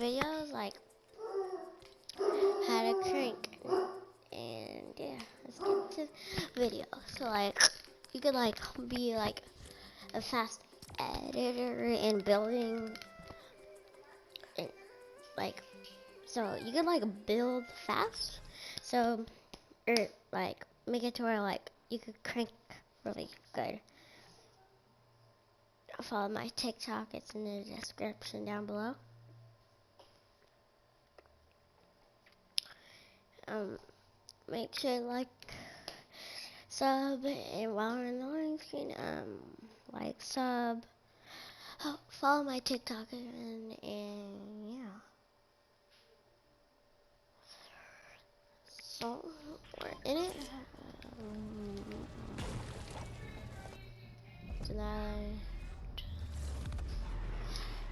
videos like how to crank, and yeah, let's get to video. So like you could like be like a fast editor in building, and like so you could like build fast. So or like make it to where like you could crank really good. Follow my TikTok, it's in the description down below. Make sure to like, sub, and while we're in the loading screen, like, sub, follow my TikTok, and yeah. So, we're in it. Tonight.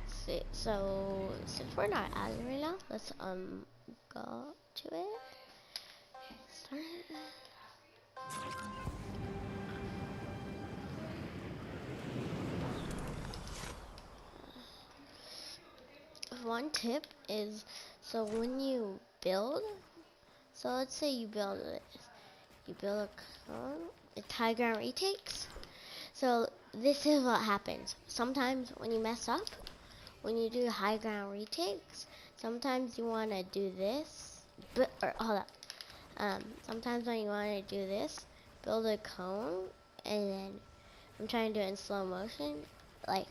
See, so, since we're not at it right now, let's, go to it. Start it. One tip is, so when you build, so let's say you build it, you build a clone, it's high ground retakes. So this is what happens. Sometimes when you mess up, when you do high ground retakes, sometimes you want to do this, or hold up. Sometimes when you want to do this, build a cone, and then I'm trying to do it in slow motion, like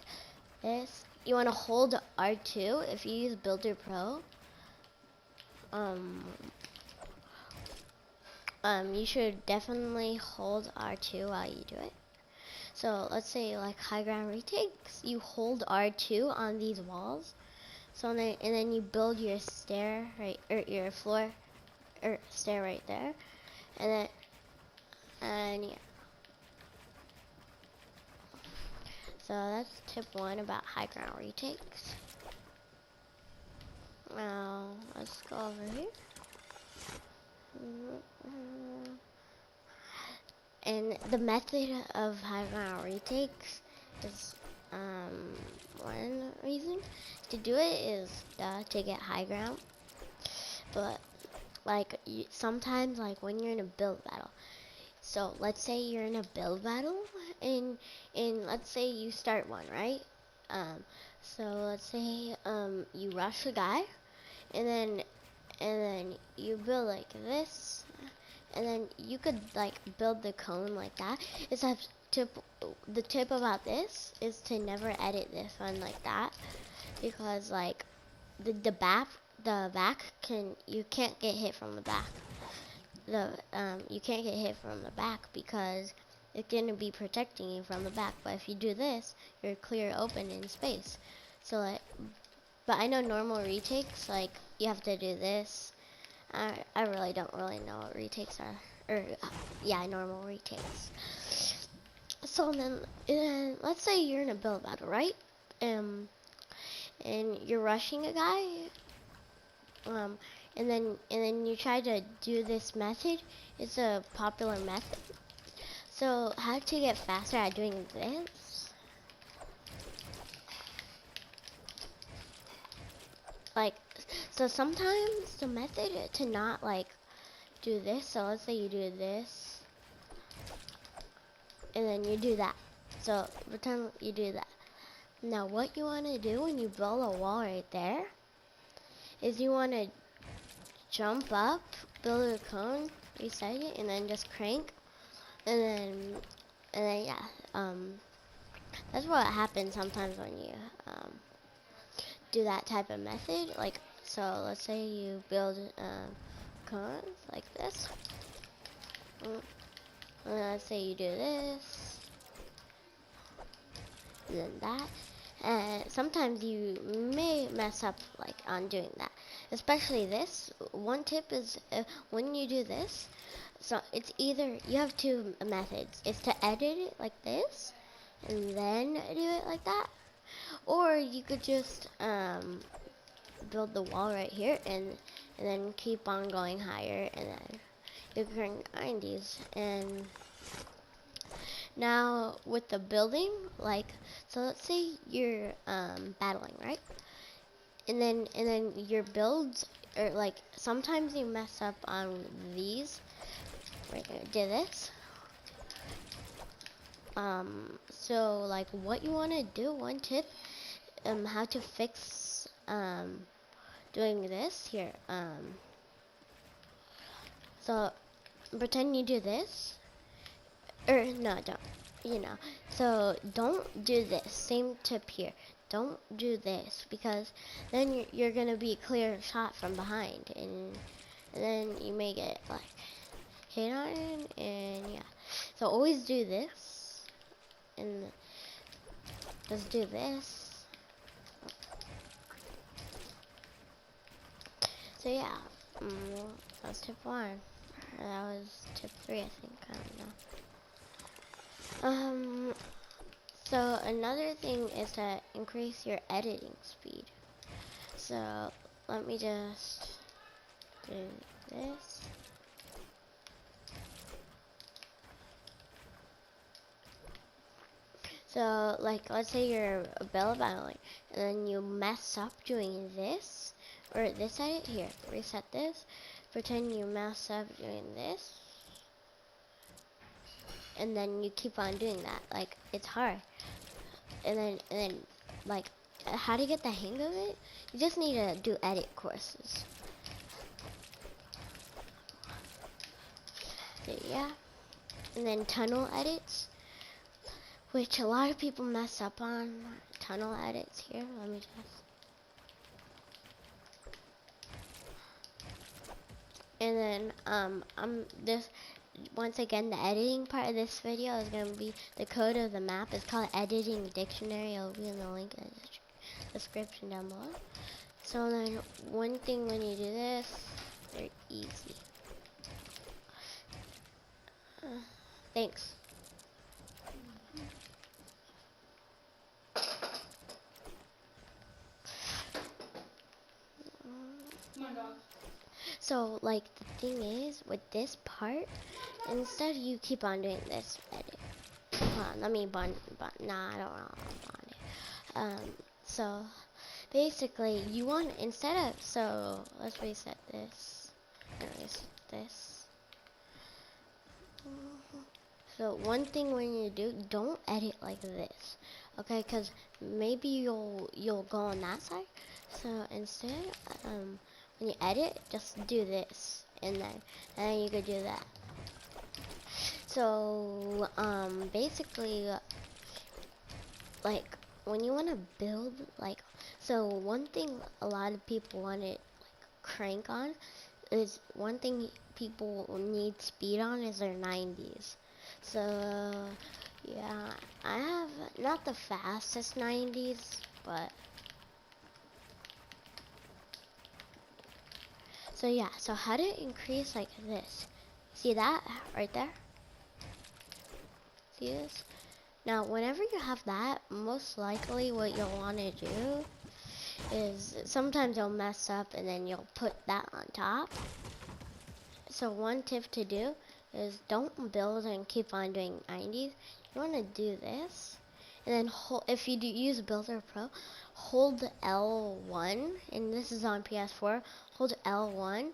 this. You want to hold R2 if you use Builder Pro. You should definitely hold R2 while you do it. So let's say like high ground retakes, you hold R2 on these walls. So then, and then you build your stair right, or your floor, or stair right there, and then, and yeah. So that's tip 1 about high ground retakes. Now let's go over here. And the method of high ground retakes is one reason to do it is to get high ground. But like sometimes like when you're in a build battle, so let's say you're in a build battle and let's say you start one, right? So let's say you rush a guy and then you build like this, and then you could like build the cone like that. The tip about this is to never edit this one like that, because like the back you can't get hit from the back. You can't get hit from the back because it's gonna be protecting you from the back. But if you do this, you're clear open in space. So like, but I know normal retakes, like you have to do this. I really don't really know what retakes are, or yeah, normal retakes. So then let's say you're in a build battle, right? And you're rushing a guy. And then you try to do this method. It's a popular method. So how to get faster at doing this? Like, so sometimes the method to not like do this. So let's say you do this, and then you do that. So pretend you do that. Now what you want to do when you build a wall right there is you want to jump up, build a cone, reset it, and then just crank, and then yeah, that's what happens sometimes when you do that type of method. Like, so let's say you build cones like this, and let's say you do this, and then that. And sometimes you may mess up like on doing that, especially this. One tip is when you do this, so it's either you have two methods. It's to edit it like this and then do it like that, or you could just build the wall right here and then keep on going higher, and then you can grind these. And now with the building, like, so let's say you're battling, right? and then your builds, or like sometimes you mess up on these. Right here, do this. So like what you want to do, one tip, how to fix doing this here. So pretend you do this, or no, don't. You know, so don't do this. Same tip here. Don't do this because then you're gonna be clear shot from behind, and then you may get like hit on, and yeah. So always do this, and just do this. So yeah, that was tip 1. That was tip 3, I think. I don't know. So another thing is to increase your editing speed. So let me just do this. So like let's say you're a bell battling and then you mess up doing this or this edit here. Reset this. Pretend you mess up doing this. And then you keep on doing that. Like it's hard. And then like how to get the hang of it? You just need to do edit courses. So yeah. And then tunnel edits, which a lot of people mess up on. Tunnel edits here. Let me just. And then this once again, the editing part of this video is gonna be the code of the map. It's called Editing Dictionary. It'll be in the link in the description down below. So then one thing when you do this, they're easy. Thanks. My dog. So like the thing is with this part, instead you keep on doing this edit. Hold on, let me bond. Nah, I don't want to bond it. So basically you want instead of let's reset this. And reset this. So one thing when you do, don't edit like this, okay? Because maybe you'll go on that side. So instead, when you edit, just do this, and then you could do that. So basically, like when you want to build, like, so one thing a lot of people want to like crank on is one thing people need speed on is their 90s. So yeah, I have not the fastest 90s, but so yeah, so how to increase like this? See that right there? See this? Now whenever you have that, most likely what you'll want to do is sometimes you'll mess up and then you'll put that on top. So one tip to do is don't build and keep on doing 90s. You want to do this, and then if you do use Builder Pro, hold L1, and this is on PS4. Hold L1,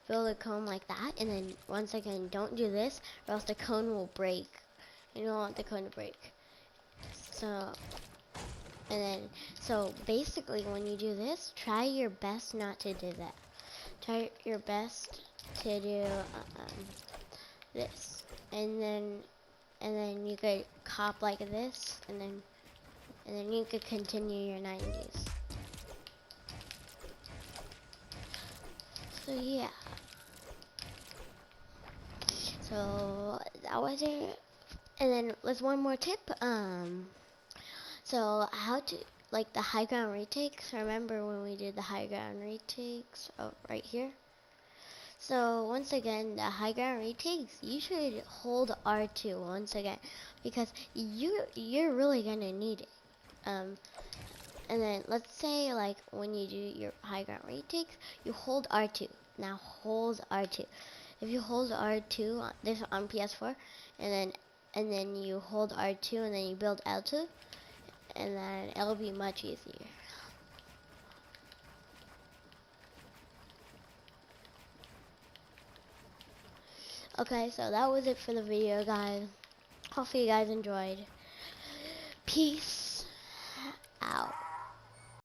build a cone like that, and then once again, don't do this, or else the cone will break. You don't want the cone to break. So, and then so basically, when you do this, try your best not to do that. Try your best to do this, and then you could cop like this, and then you could continue your 90s. So yeah. So that was it. And then there's one more tip. So how to like the high ground retakes. Remember when we did the high ground retakes? Oh, right here. So once again, the high ground retakes, you should hold R2 once again because you're really gonna need it. And then let's say like when you do your high ground retakes, you hold R2. Now hold R2. If you hold R2 on this on PS4, and then you hold R2 and then you build L2, and then it'll be much easier. Okay, so that was it for the video, guys. Hopefully you guys enjoyed. Peace out.